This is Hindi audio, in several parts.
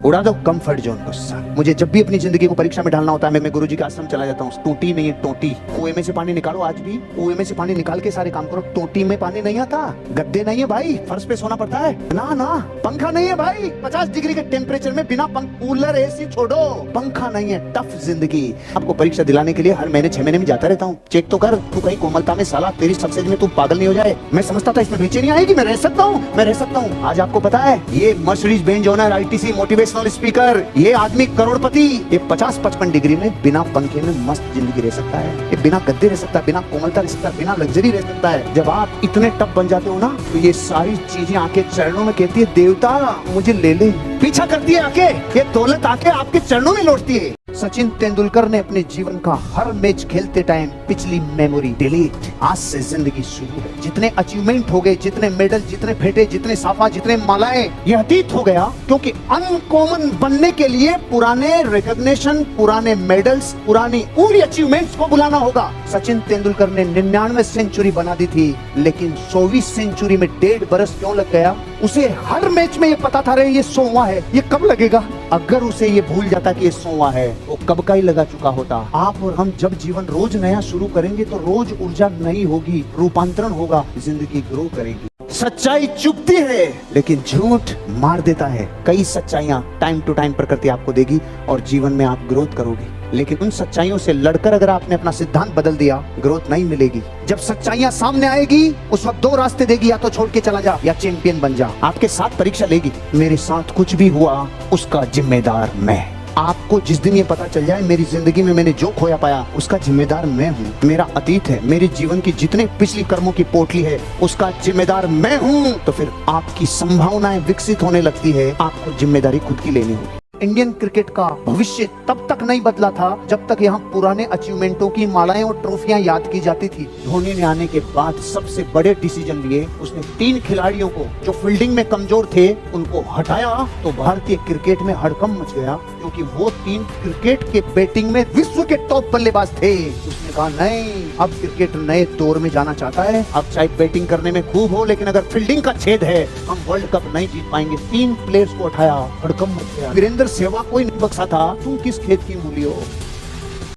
उड़ा दो कंफर्ट जोन गुस्सा। मुझे जब भी अपनी जिंदगी को परीक्षा में डालना होता है मैं गुरुजी के आश्रम चला जाता हूँ। टोटी नहीं है, टोटी। कुएं में से पानी निकालो, आज भी कुएं में से पानी निकाल के सारे काम करो। टोटी में पानी नहीं आता, गद्दे नहीं है भाई, फर्श पे सोना पड़ता है ना, पंखा नहीं है भाई, 50 डिग्री के टेम्परेचर में बिना कूलर एसी छोड़ो, पंखा नहीं है। टफ जिंदगी। आपको परीक्षा दिलाने के लिए हर महीने 6 महीने में जाता रहता हूँ। चेक तो कर, तू कहीं कोमलता में साला तेरी सक्सेस में तू पागल नहीं हो जाए। मैं समझता था इसमें बेचैनी आएगी, मैं रह सकता हूँ। आज आपको पता है ये Mercedes Benz owner ITC motivational speaker, ये आदमी करोड़पति, ये 50-55 डिग्री में बिना पंखे में मस्त जिंदगी रह सकता है। ये बिना गद्दे रह सकता है, बिना कोमलता रह सकता है, बिना लग्जरी रह सकता है। जब आप इतने टफ बन जाते हो ना तो ये सारी चीजें आके चरणों में कहती है, देवता मुझे ले ले। पीछा करती है आके, ये दौलत आके आपके चरणों में लौटती है। सचिन तेंदुलकर ने अपने जीवन का हर मैच खेलते टाइम पिछली मेमोरी डिलीट। आज से जिंदगी शुरू है। जितने अचीवमेंट हो गए, जितने मेडल, जितने फेटे, जितने साफा, जितने मालाएं, ये अतीत हो गया। क्योंकि अनकॉमन बनने के लिए पुराने रिकॉग्निशन, पुराने मेडल्स, पुरानी पूरी अचीवमेंट्स को बुलाना होगा। सचिन तेंदुलकर ने 99 सेंचुरी बना दी थी, लेकिन 24 सेंचुरी में 1.5 बरस क्यों लग गया? उसे हर मैच में ये पता था, ये 100वां है, ये कब लगेगा? अगर उसे ये भूल जाता कि ये 100वां है, वो कब का ही लगा चुका होता। आप और हम जब जीवन रोज नया शुरू करेंगे तो रोज ऊर्जा नई होगी, रूपांतरण होगा, जिंदगी ग्रो करेगी। सच्चाई चुभती है लेकिन झूठ मार देता है। कई सच्चाइयां टाइम टू टाइम प्रकृति आपको देगी और जीवन में आप ग्रोथ करोगे। लेकिन उन सच्चाइयों से लड़कर अगर आपने अपना सिद्धांत बदल दिया, ग्रोथ नहीं मिलेगी। जब सच्चाइयां सामने आएगी उस वक्त 2 रास्ते देगी, या तो छोड़ के चला जा या चैंपियन बन जा। आपके साथ परीक्षा लेगी, मेरे साथ कुछ भी हुआ उसका जिम्मेदार मैं। आपको जिस दिन ये पता चल जाए मेरी जिंदगी में मैंने जो खोया पाया उसका जिम्मेदार मैं हूँ, मेरा अतीत है, मेरे जीवन की जितने पिछली कर्मों की पोटली है उसका जिम्मेदार मैं हूँ, तो फिर आपकी संभावनाएं विकसित होने लगती है। आपको जिम्मेदारी खुद की लेनी होगी। इंडियन क्रिकेट का भविष्य तब तक नहीं बदला था जब तक यहाँ पुराने अचीवमेंटों की मालाएं और ट्रॉफियां याद की जाती थी। धोनी ने आने के बाद सबसे बड़े डिसीजन लिए। उसने 3 खिलाड़ियों को जो फील्डिंग में कमजोर थे उनको हटाया तो भारतीय क्रिकेट में हड़कंप मच गया, क्योंकि वो 3 क्रिकेट के बैटिंग में विश्व के टॉप बल्लेबाज थे। उसने कहा नहीं, अब क्रिकेट नए दौर में जाना चाहता है। अब चाहे बैटिंग करने में खूब हो, लेकिन अगर फील्डिंग का छेद है हम वर्ल्ड कप नहीं जीत पाएंगे। 3 प्लेयर्स को हटाया, हड़कंप मच गया। वीरेंद्र सेवा कोई नहीं बख्शा था, तुम किस खेत की मूली हो।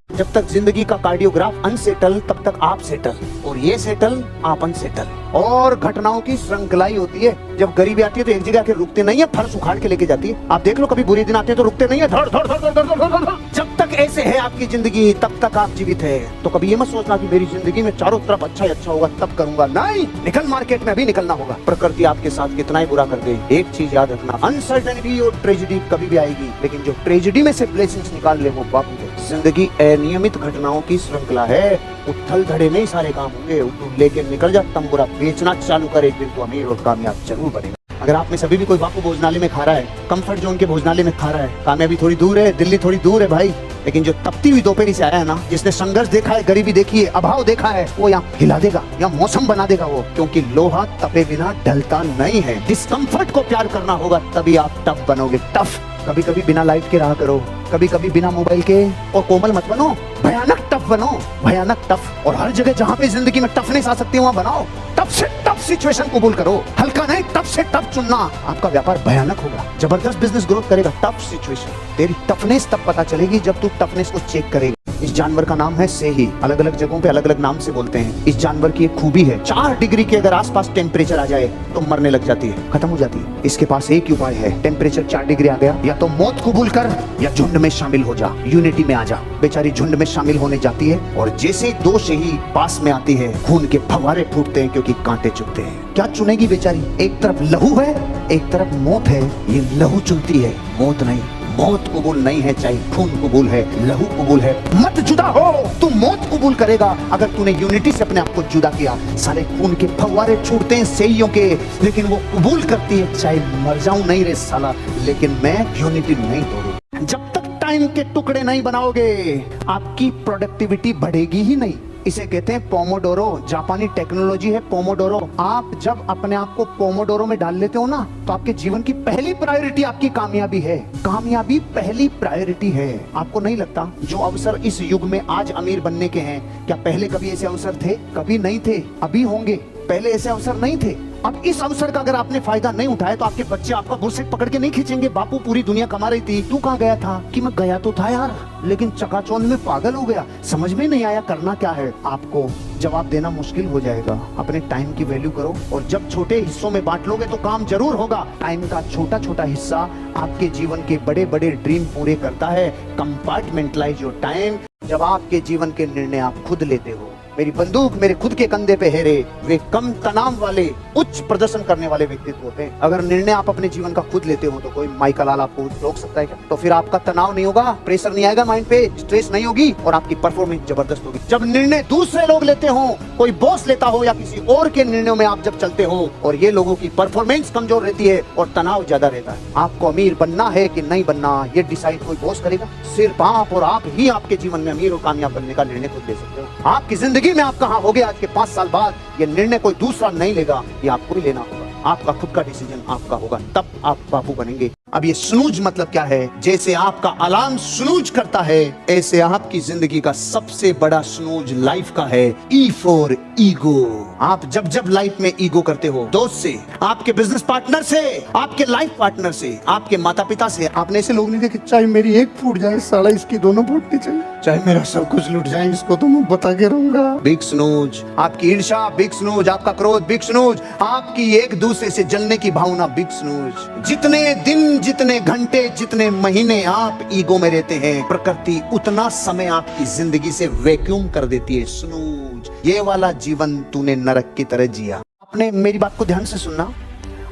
जब तक जिंदगी का कार्डियोग्राफ अनसेटल तब तक आप सेटल, और ये सेटल आप अनसेटल। और घटनाओं की श्रृंखलाई होती है। जब गरीबी आती है तो एक जगह के रुकते नहीं है, फर्श उखाड़ के लेके जाती है। आप देख लो, कभी बुरे दिन आते हैं तो रुकते नहीं है, धड़ धड़ धड़ धड़ धड़ धड़ धड़। जब तक ऐसे है आपकी जिंदगी तब तक आप जीवित है। तो कभी ये मत सोचना कि मेरी जिंदगी में चारों तरफ अच्छा ही अच्छा होगा तब करूंगा। नहीं, निकल मार्केट में अभी निकलना होगा। प्रकृति आपके साथ कितना ही बुरा कर दे, एक चीज याद रखना, अनसर्टेनिटी और ट्रेजेडी कभी भी आएगी, लेकिन जो ट्रेजेडी में से ब्लेसिंग्स निकाल ले वो बापू है। जिंदगी अनियमित घटनाओं की श्रृंखला है। उथल धड़े नहीं सारे काम होंगे। लेके निकल जा, तंबूरा बेचना चालू कर, एक दिन तो अमीर और कामयाब जरूर बनेगा। अगर आप में सभी भी कोई बापू भोजनालय में खा रहा है, कंफर्ट जोन के भोजनालय में खा रहा है, कामयाबी थोड़ी दूर है, दिल्ली थोड़ी दूर है भाई, लेकिन जो तपती हुई दोपहरी से आया है ना, जिसने संघर्ष देखा है, गरीबी देखी है, अभाव देखा है, वो यहाँ हिला देगा, यहाँ मौसम बना देगा वो। क्योंकि लोहा तपे बिना ढलता नहीं है। डिस्कम्फर्ट को प्यार करना होगा तभी आप टफ बनोगे। टफ कभी कभी बिना लाइट के रहा करो, कभी कभी बिना मोबाइल के, और कोमल मत बनो, भयानक टफ बनो, भयानक टफ। और हर जगह जहाँ पे जिंदगी में टफनेस आ सकती है वहाँ बनाओ। टफ से टफ सिचुएशन कबूल करो, हल्का नहीं, टफ से टफ चुनना। आपका व्यापार भयानक होगा, जबरदस्त बिजनेस ग्रोथ करेगा। टफ सिचुएशन, तेरी टफनेस तब पता चलेगी जब तू टफनेस को चेक करेगा। इस जानवर का नाम है सेही। अलग अलग जगहों पे अलग अलग नाम से बोलते हैं। इस जानवर की एक खूबी है, 4 डिग्री के अगर आसपास टेम्परेचर आ जाए तो मरने लग जाती है, खत्म हो जाती है। इसके पास एक ही उपाय है, टेम्परेचर 4 डिग्री आ गया, या तो मौत कबूल कर या झुंड में शामिल हो जा, यूनिटी में आ जा। बेचारी झुंड में शामिल होने जाती है और जैसे ही 2 शही पास में आती है, खून के फव्वारे फूटते हैं क्योंकि कांटे चुभते हैं। क्या चुनेगी बेचारी? एक तरफ लहू है, एक तरफ मौत है। ये लहू चुनती है, मौत नहीं। मौत कबूल नहीं है, चाहे खून कबूल है, लहू कबूल है। मत जुदा हो, तू मौत कबूल करेगा अगर तूने यूनिटी से अपने आप को जुदा किया। सारे खून के फव्वारे छूटते हैं सेइयों के, लेकिन वो कबूल करती है, चाहे मर जाऊं नहीं रे साला, लेकिन मैं यूनिटी नहीं तोड़ूं। जब तक टाइम के टुकड़े नहीं बनाओगे आपकी प्रोडक्टिविटी बढ़ेगी ही नहीं। इसे कहते हैं पोमोडोरो, जापानी टेक्नोलॉजी है पोमोडोरो। आप जब अपने आप को पोमोडोरो में डाल लेते हो ना, तो आपके जीवन की पहली प्रायोरिटी आपकी कामयाबी है। कामयाबी पहली प्रायोरिटी है। आपको नहीं लगता जो अवसर इस युग में आज अमीर बनने के हैं, क्या पहले कभी ऐसे अवसर थे? कभी नहीं थे। अभी होंगे, पहले ऐसे अवसर नहीं थे। अब इस अवसर का अगर आपने फायदा नहीं उठाया तो आपके बच्चे आपका बुरसेट पकड़ के नहीं खींचेंगे, बापू पूरी दुनिया कमा रही थी, तू कहाँ गया था? कि मैं गया तो था यार, लेकिन चकाचौंध में पागल हो गया, समझ में नहीं आया करना क्या है। आपको जवाब देना मुश्किल हो जाएगा। अपने टाइम की वैल्यू करो, और जब छोटे हिस्सों में बांट लोगे तो काम जरूर होगा। टाइम का छोटा छोटा हिस्सा आपके जीवन के बड़े बड़े ड्रीम पूरे करता है। Compartmentalise your time. जब आपके जीवन के निर्णय आप खुद लेते हो, मेरी बंदूक मेरे खुद के कंधे पे है रे, वे कम तनाव वाले उच्च प्रदर्शन करने वाले व्यक्तित्व होते हैं। अगर निर्णय आप अपने जीवन का खुद लेते हो तो कोई माइकल लाल आपको रोक सकता है क्या? तो फिर आपका तनाव नहीं होगा, प्रेशर नहीं आएगा माइंड पे, स्ट्रेस नहीं होगी, और आपकी परफॉर्मेंस जबरदस्त होगी। जब निर्णय दूसरे लोग लेते हो, कोई बॉस लेता हो या किसी और के निर्णयों में आप जब चलते हो, और ये लोगों की परफॉर्मेंस कमजोर रहती है और तनाव ज्यादा रहता है। आपको अमीर बनना है कि नहीं बनना, ये डिसाइड कोई बॉस करेगा? सिर्फ आप और आप ही आपके जीवन में अमीर और कामयाब बनने का निर्णय खुद ले सकते हो। आपकी जिंदगी में आप कहाँ होगे आज के 5 साल बाद, ये निर्णय कोई दूसरा नहीं लेगा, ये आपको ही लेना होगा। आपका खुद का डिसीजन आपका होगा, तब आप बापू बनेंगे। अब ये स्नूज मतलब क्या है? जैसे आपका अलार्म स्नूज करता है, ऐसे आपकी जिंदगी का सबसे बड़ा स्नूज लाइफ का है, ई फॉर ईगो। आप जब जब लाइफ में ईगो करते हो, दोस्त से, आपके बिजनेस पार्टनर से, आपके लाइफ पार्टनर से, आपके माता पिता से, आपने ऐसे लोग नहीं देखे, चाहे मेरी एक फूट जाए साला इसकी दोनों फूटनी चाहिए, चाहे मेरा सब कुछ लूट जाए इसको तो मैं बता के रहूंगा। Big snooze. आपकी ईर्ष्या बिग स्नूज, आपका क्रोध बिग स्नूज, आपकी एक दूसरे से जलने की भावना बिग स्नूज। जितने दिन, जितने घंटे, जितने महीने आप ईगो में रहते हैं, प्रकृति उतना समय आपकी जिंदगी से वैक्यूम कर देती है। स्नूज। ये वाला जीवन तूने नरक की तरह जिया। आपने मेरी बात को ध्यान से सुनना,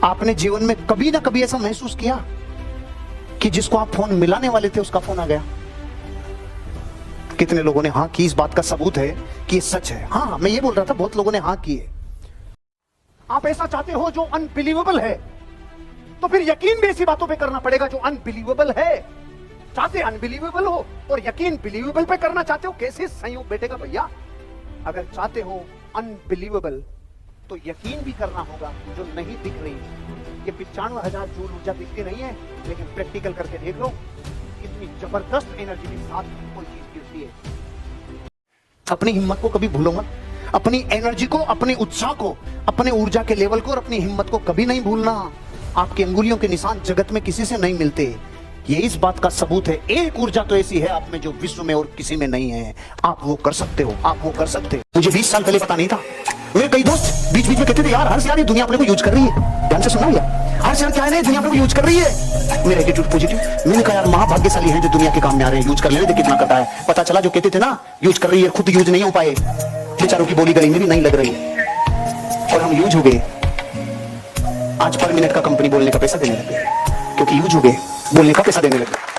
आपने जीवन में कभी ना कभी ऐसा महसूस किया कि जिसको आप फोन मिलाने वाले थे उसका फोन आ गया? कितने लोगों ने हाँ की? इस बात का सबूत है कि ये सच है। हाँ, मैं ये बोल रहा था, बहुत लोगों ने हाँ की है। आप ऐसा चाहते हो जो अनबिलीवेबल है, तो फिर यकीन भी ऐसी बातों पे करना पड़ेगा जो अनबिलीवेबल है। चाहते अनबिलीवेबल हो और यकीन बिलीवेबल पे करना चाहते हो, कैसे संयोग बैठेगा भैया? अगर चाहते हो अनबिलीवेबल तो यकीन भी करना होगा जो नहीं दिख रही। ये 95,000 जूल ऊर्जा दिखती नहीं है, लेकिन प्रैक्टिकल करके देख लो, इतनी जबरदस्त एनर्जी के साथ कोई चीज गिरती है। अपनी हिम्मत को कभी भूलो मत, अपनी एनर्जी को, अपने उत्साह को, अपने ऊर्जा के लेवल को और अपनी हिम्मत को कभी नहीं भूलना। आपकी अंगुलियों के निशान जगत में किसी से नहीं मिलते, ये इस बात का सबूत है। एक ऊर्जा तो ऐसी है आप में जो विश्व में और किसी में नहीं है। आप वो कर सकते हो, आप वो कर सकते हो। मुझे 20 साल पहले पता नहीं था। मेरे कई दोस्त बीच बीच में कहते थे, यार हर्ष यार ये दुनिया अपने को यूज कर रही है। ध्यान से सुना लिया, हर्ष यार क्या है, दुनिया अपने को यूज कर रही है। मेरा एटीट्यूड पॉजिटिव। मैंने कहा यार महाभाग्यशाली है जो दुनिया के काम में आ रहे हैं, यूज कर ले, कितना करता है। पता चला जो कहते थे ना यूज कर रही है, खुद यूज नहीं हो पाए, बेचारों की बोली गली में भी नहीं लग रही, और हम यूज हो गए। आज पर मिनट का कंपनी बोलने का पैसा देने लगे, क्योंकि यूज हो गए, बोलने का पैसा देने लगे।